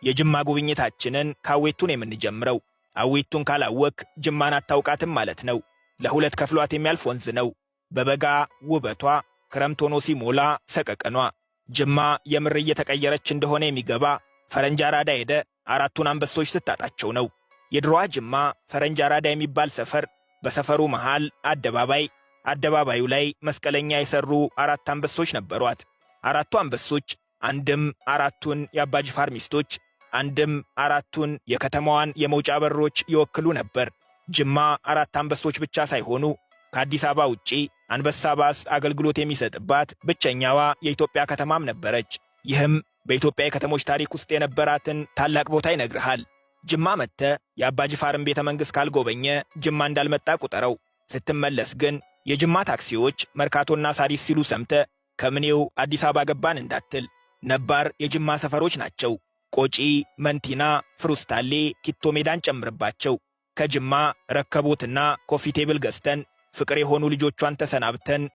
የጅማ ጉብኝታችንን ካዌቱን የምንጀምረው። አዌቱን ካላወክ ጅማን አታውቃትም ማለት ነው። ለሁለት ከፍሏት የሚያልፍ ወንዝ ነው። በበጋ ውበቷ፣ ክረምት ሆኖ ሲሞላ ሰቀቀኗ። ጅማ የምር እየተቀየረች እንደሆነ የሚገባ ፈረንጅ አራዳ ሄደ አራቱን አንበሶች ስታጣቸው ነው። የድሮዋ ጅማ ፈረንጅ አራዳ የሚባል ሰፈር፣ በሰፈሩ መሃል አደባባይ፣ አደባባዩ ላይ መስቀለኛ የሰሩ አራት አንበሶች ነበሯት። አራቱ አንበሶች አንድም አራቱን የአባጅፋር ሚስቶች፣ አንድም አራቱን የከተማዋን የመውጫ በሮች ይወክሉ ነበር። ጅማ አራት አንበሶች ብቻ ሳይሆኑ ከአዲስ አበባ ውጪ አንበሳ ባስ አገልግሎት የሚሰጥባት ብቸኛዋ የኢትዮጵያ ከተማም ነበረች። ይህም በኢትዮጵያ የከተሞች ታሪክ ውስጥ የነበራትን ታላቅ ቦታ ይነግርሃል። ጅማ መጥተ የአባጅፋርን ቤተ መንግሥት ካልጎበኘ ጅማ እንዳልመጣ ቁጠረው። ስትመለስ ግን የጅማ ታክሲዎች መርካቶና ሳሪስ ሲሉ ሰምተ ከምኔው አዲስ አበባ ገባን እንዳትል። ነባር የጅማ ሰፈሮች ናቸው። ቆጪ፣ መንቲና፣ ፍሩስታሌ፣ ኪቶ ሜዳን ጨምርባቸው። ከጅማ ረከቦትና ኮፊ ቴብል ገዝተን ፍቅር የሆኑ ልጆቿን ተሰናብተን